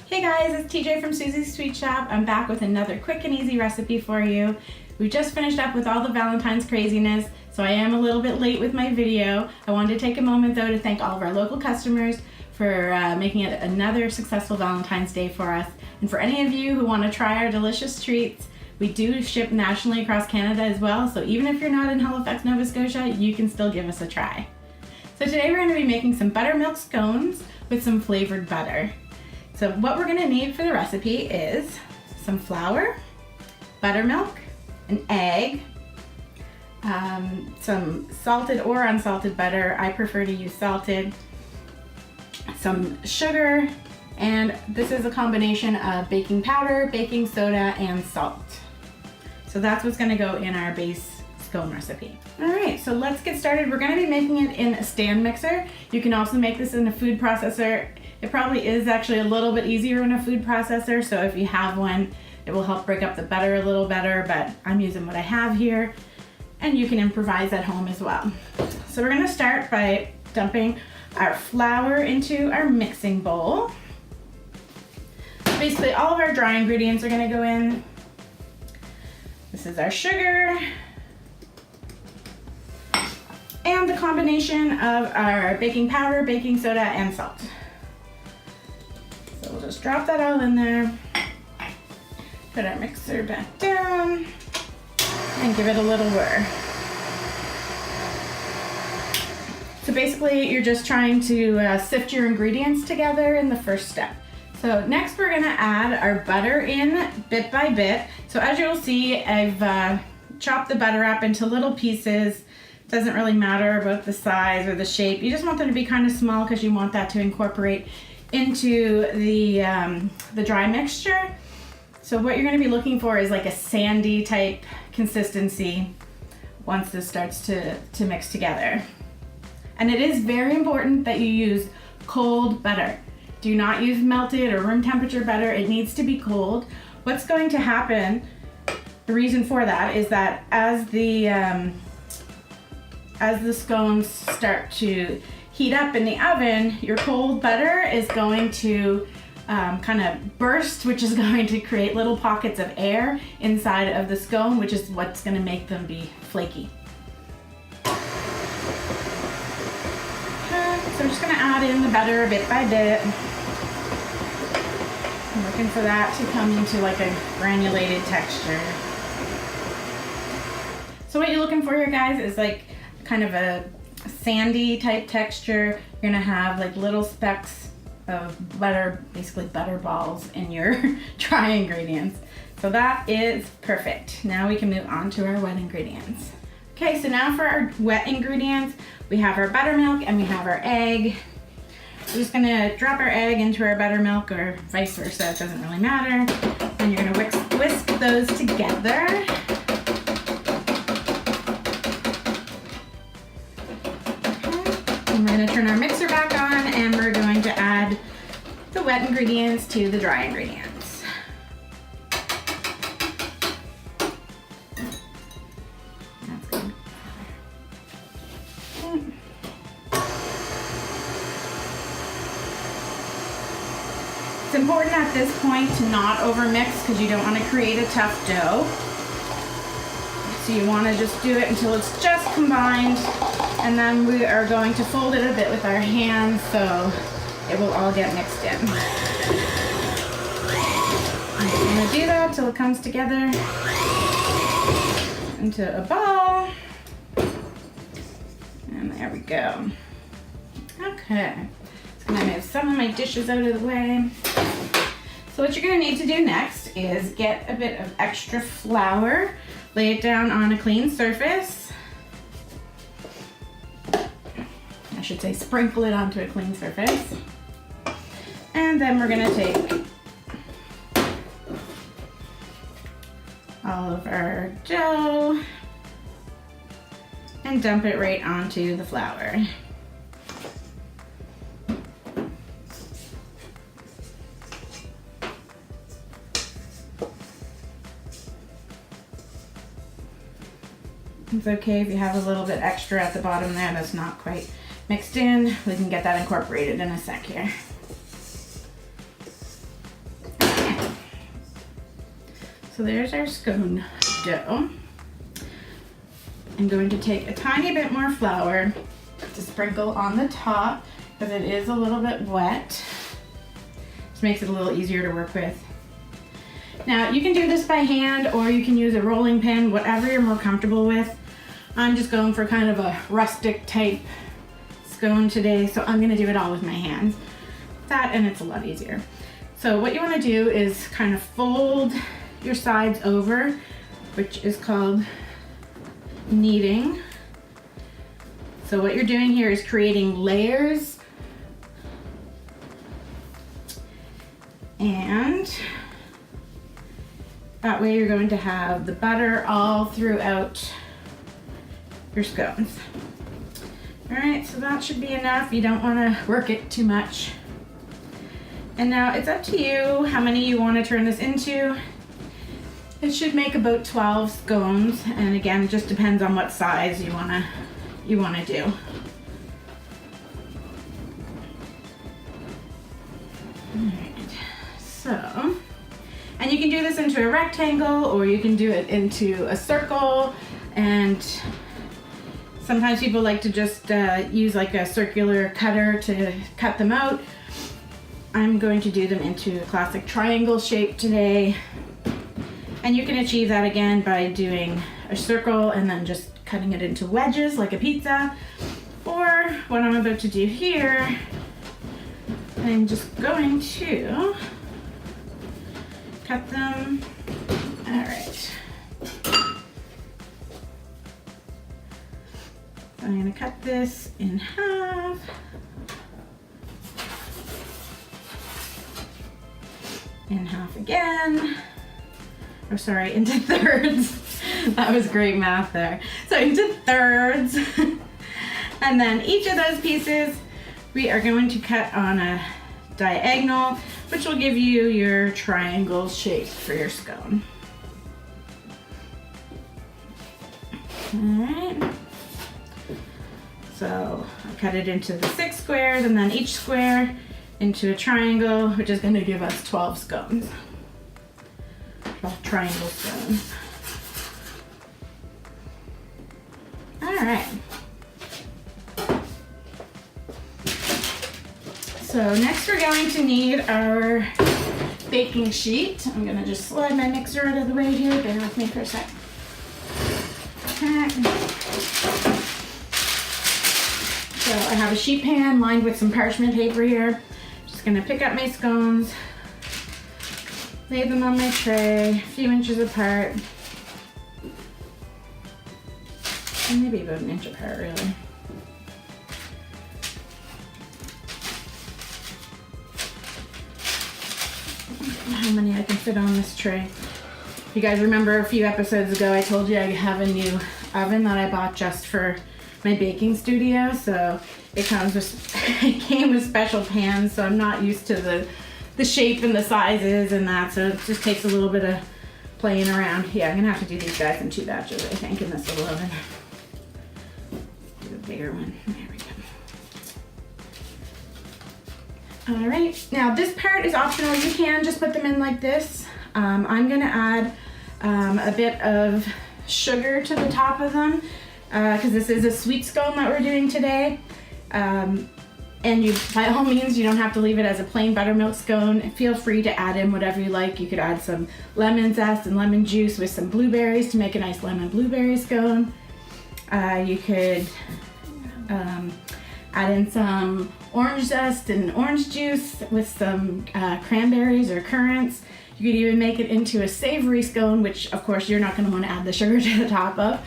Hey guys, it's TJ from Susie's Sweet Shop. I'm back with another quick and easy recipe for you. We just finished up with all the Valentine's craziness, so I am a little bit late with my video. I wanted to take a moment though to thank all of our local customers for making it another successful Valentine's Day for us. And for any of you who want to try our delicious treats, we do ship nationally across Canada as well, so even if you're not in Halifax, Nova Scotia, you can still give us a try. So today we're going to be making some buttermilk scones with some flavored butter. So what we're going to need for the recipe is some flour, buttermilk, an egg, some salted or unsalted butter. I prefer to use salted, some sugar, and this is a combination of baking powder, baking soda, and salt. So that's what's going to go in our base scone recipe. All right, so let's get started. We're going to be making it in a stand mixer. You can also make this in a food processor. It probably is actually a little bit easier in a food processor, so if you have one, it will help break up the butter a little better, but I'm using what I have here, and you can improvise at home as well. So we're going to start by dumping our flour into our mixing bowl. Basically, all of our dry ingredients are going to go in. This is our sugar, and the combination of our baking powder, baking soda, and salt. So we'll just drop that all in there, put our mixer back down, and give it a little whir. So basically, you're just trying to sift your ingredients together in the first step. So next we're gonna add our butter in bit by bit. So as you'll see, I've chopped the butter up into little pieces. Doesn't really matter about the size or the shape. You just want them to be kind of small because you want that to incorporate into the dry mixture. So what you're gonna be looking for is like a sandy type consistency once this starts to mix together. And it is very important that you use cold butter. Do not use melted or room temperature butter. It needs to be cold. What's going to happen, the reason for that is that as the scones start to heat up in the oven, your cold butter is going to kind of burst, which is going to create little pockets of air inside of the scone, which is what's going to make them be flaky. So I'm just going to add in the butter bit by bit. I'm looking for that to come into like a granulated texture. So what you're looking for here, guys, is like kind of a sandy type texture. You're gonna have like little specks of butter, basically butter balls in your dry ingredients. So that is perfect. Now we can move on to our wet ingredients. Okay, so now for our wet ingredients, we have our buttermilk and we have our egg. We're just gonna drop our egg into our buttermilk or vice versa, it doesn't really matter. And you're gonna whisk those together. And we're gonna turn our mixer back on and we're going to add the wet ingredients to the dry ingredients. That's good. Okay. It's important at this point to not overmix because you don't want to create a tough dough. So you want to just do it until it's just combined, and then we are going to fold it a bit with our hands so it will all get mixed in. I'm going to do that till it comes together into a ball. And there we go. Okay. I'm going to move some of my dishes out of the way. So what you're going to need to do next is get a bit of extra flour, lay it down on a clean surface. I should say sprinkle it onto a clean surface. And then we're going to take all of our dough and dump it right onto the flour. It's okay if you have a little bit extra at the bottom there that's not quite mixed in. We can get that incorporated in a sec here. So there's our scone dough. I'm going to take a tiny bit more flour to sprinkle on the top because it is a little bit wet. This makes it a little easier to work with. Now you can do this by hand or you can use a rolling pin, whatever you're more comfortable with. I'm just going for kind of a rustic type scone today, so I'm gonna do it all with my hands. That, and it's a lot easier. So what you wanna do is kind of fold your sides over, which is called kneading. So what you're doing here is creating layers, and that way you're going to have the butter all throughout your scones. All right, so that should be enough. You don't want to work it too much. And now it's up to you how many you want to turn this into. It should make about 12 scones, and again, it just depends on what size you wanna do. Alright, so, and you can do this into a rectangle or you can do it into a circle, and sometimes people like to just use like a circular cutter to cut them out. I'm going to do them into a classic triangle shape today. And you can achieve that again by doing a circle and then just cutting it into wedges like a pizza. Or what I'm about to do here, I'm just going to cut them. All right. I'm going to cut this in half. In half again. Oh, sorry, into thirds. That was great math there. So into thirds. And then each of those pieces, we are going to cut on a diagonal, which will give you your triangle shape for your scone. All right. So I cut it into the 6 squares, and then each square into a triangle, which is going to give us 12 scones. 12 triangle scones. All right. So next we're going to need our baking sheet. I'm going to just slide my mixer out of the way here. Bear with me for a sec. Okay. So I have a sheet pan lined with some parchment paper here. Just going to pick up my scones, lay them on my tray, a few inches apart. And maybe about an inch apart, really. How many I can fit on this tray. If you guys remember a few episodes ago, I told you I have a new oven that I bought just for my baking studio. So it comes with, it came with special pans, so I'm not used to the shape and the sizes and that. So it just takes a little bit of playing around. Yeah, I'm gonna have to do these guys in 2 batches, I think, in this little oven. Do a bigger one. There we go. All right, now this part is optional. You can just put them in like this. I'm gonna add a bit of sugar to the top of them because this is a sweet scone that we're doing today. And you, by all means, you don't have to leave it as a plain buttermilk scone. Feel free to add in whatever you like. You could add some lemon zest and lemon juice with some blueberries to make a nice lemon blueberry scone. You could add in some orange zest and orange juice with some cranberries or currants. You could even make it into a savory scone, which of course you're not going to want to add the sugar to the top of,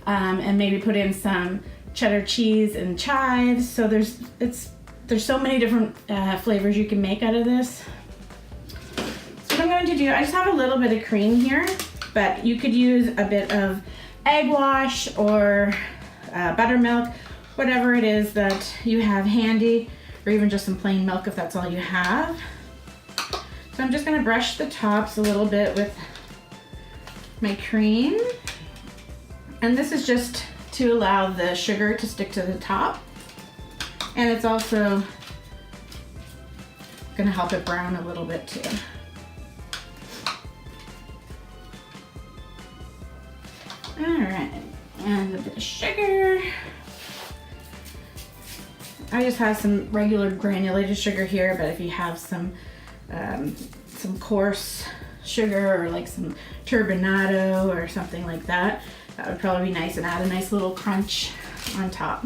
and maybe put in some cheddar cheese and chives. So there's so many different flavors you can make out of this. So what I'm going to do, I just have a little bit of cream here, but you could use a bit of egg wash or buttermilk, whatever it is that you have handy, or even just some plain milk if that's all you have. So I'm just going to brush the tops a little bit with my cream. And this is just to allow the sugar to stick to the top. And it's also going to help it brown a little bit too. All right, and a bit of sugar. I just have some regular granulated sugar here, but if you have some coarse sugar or like some turbinado or something like that, that would probably be nice and add a nice little crunch on top.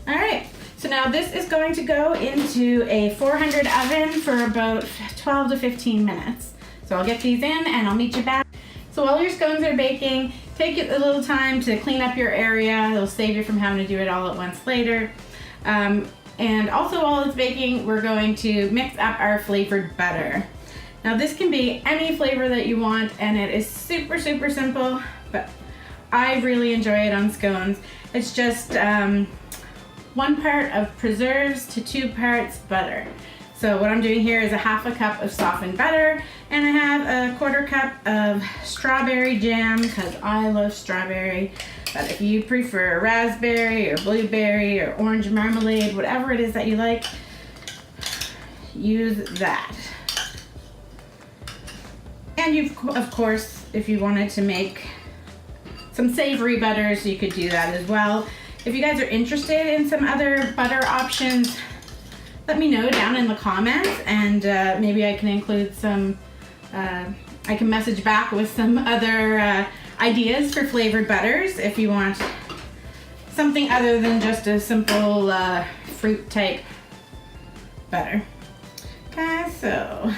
All right, so now this is going to go into a 400 oven for about 12 to 15 minutes. So I'll get these in and I'll meet you back. So while your scones are baking, take a little time to clean up your area. It'll save you from having to do it all at once later. And also while it's baking, we're going to mix up our flavored butter. Now this can be any flavor that you want, and it is super, super simple, but I really enjoy it on scones. It's just 1 part of preserves to 2 parts butter. So what I'm doing here is a ½ cup of softened butter, and I have a ¼ cup of strawberry jam because I love strawberry. But if you prefer raspberry or blueberry or orange marmalade, whatever it is that you like, use that. And you, of course, if you wanted to make some savory butters, you could do that as well. If you guys are interested in some other butter options, let me know down in the comments, and maybe I can include some, I can message back with some other ideas for flavored butters if you want something other than just a simple fruit type butter. Okay, so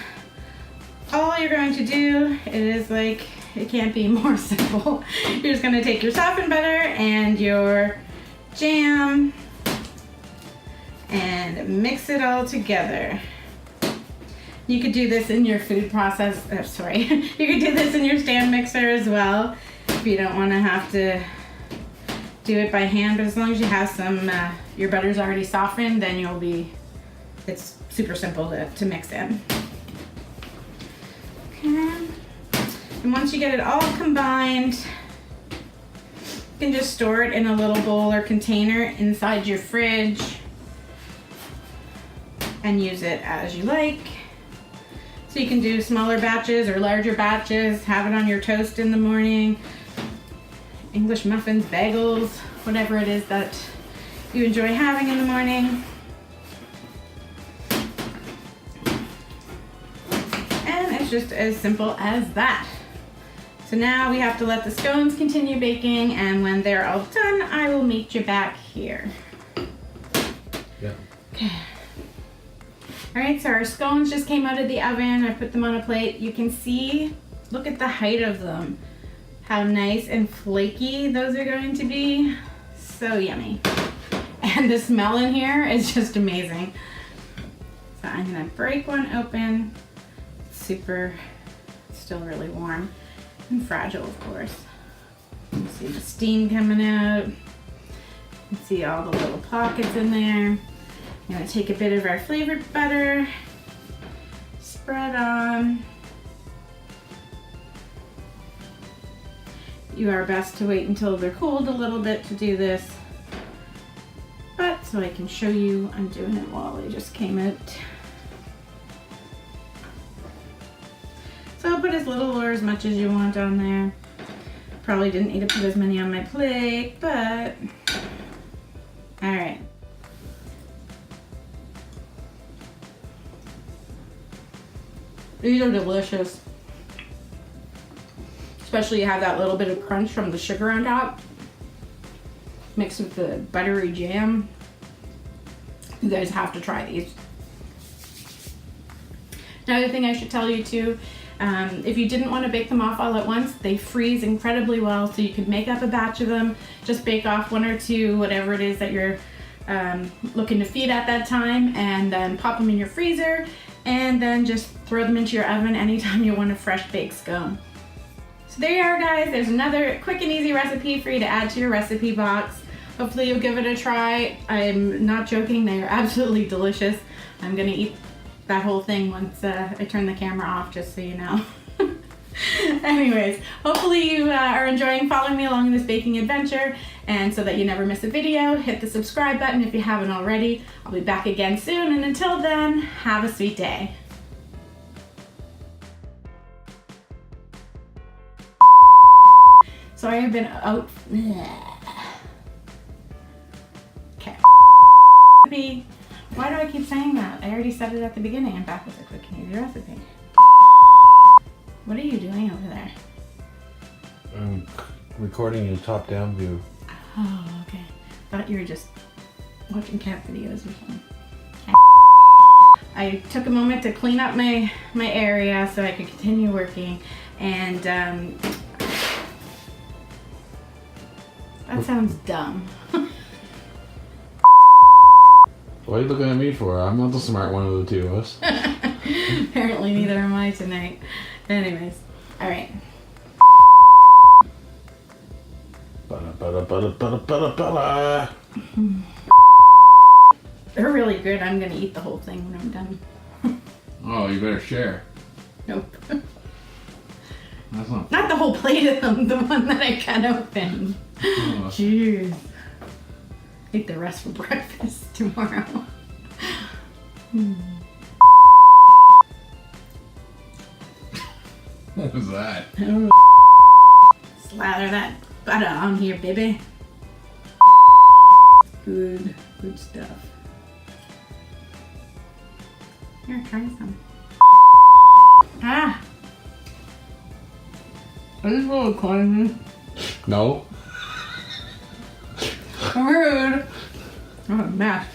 all you're going to do is like, it can't be more simple. You're just going to take your softened butter and your jam and mix it all together. You could do this in your food process, you could do this in your stand mixer as well if you don't want to have to do it by hand, but as long as you have some, your butter's already softened, then it's super simple to mix in. Okay. And once you get it all combined, you can just store it in a little bowl or container inside your fridge and use it as you like. So you can do smaller batches or larger batches, have it on your toast in the morning, English muffins, bagels, whatever it is that you enjoy having in the morning. And it's just as simple as that. So now we have to let the scones continue baking, and when they're all done, I will meet you back here. Yeah. Okay. All right, so our scones just came out of the oven. I put them on a plate. You can see, look at the height of them. How nice and flaky those are going to be. So yummy. And the smell in here is just amazing. So I'm gonna break one open. Super, still really warm and fragile, of course. You can see the steam coming out. You can see all the little pockets in there. I'm gonna take a bit of our flavored butter, spread on. You are best to wait until they're cooled a little bit to do this, but so I can show you, I'm doing it while they just came out. So I'll put as little or as much as you want on there. Probably didn't need to put as many on my plate, but all right. These are delicious. Especially you have that little bit of crunch from the sugar on top, mixed with the buttery jam. You guys have to try these. Another thing I should tell you too, if you didn't want to bake them off all at once, they freeze incredibly well, so you could make up a batch of them, just bake off 1 or 2, whatever it is that you're looking to feed at that time, and then pop them in your freezer, and then just throw them into your oven anytime you want a fresh baked scone. So there you are, guys. There's another quick and easy recipe for you to add to your recipe box. Hopefully you'll give it a try. I'm not joking, they are absolutely delicious. I'm gonna eat that whole thing once I turn the camera off, just so you know. Anyways, hopefully you are enjoying following me along in this baking adventure, and so that you never miss a video, hit the subscribe button if you haven't already. I'll be back again soon, and until then, have a sweet day. Sorry, I've been out. Okay. Why do I keep saying that? I already said it at the beginning. I'm back with a quick and easy recipe. What are you doing over there? I'm recording a top-down view. Oh, okay. Thought you were just watching cat videos or something. I took a moment to clean up my area so I could continue working, and that sounds dumb. What are you looking at me for? I'm not the smart one of the two of us. Apparently neither am I tonight. Anyways, alright. Butter. They're really good. I'm gonna eat the whole thing when I'm done. Oh, you better share. Nope. That's not. Not the whole plate of them, the one that I cut open. Oh. Jeez. Eat the rest for breakfast tomorrow. What was that? Slather that butter on here, baby. Good stuff. Here, try some. Ah! Are these really clean? No. Rude. I'm a mess.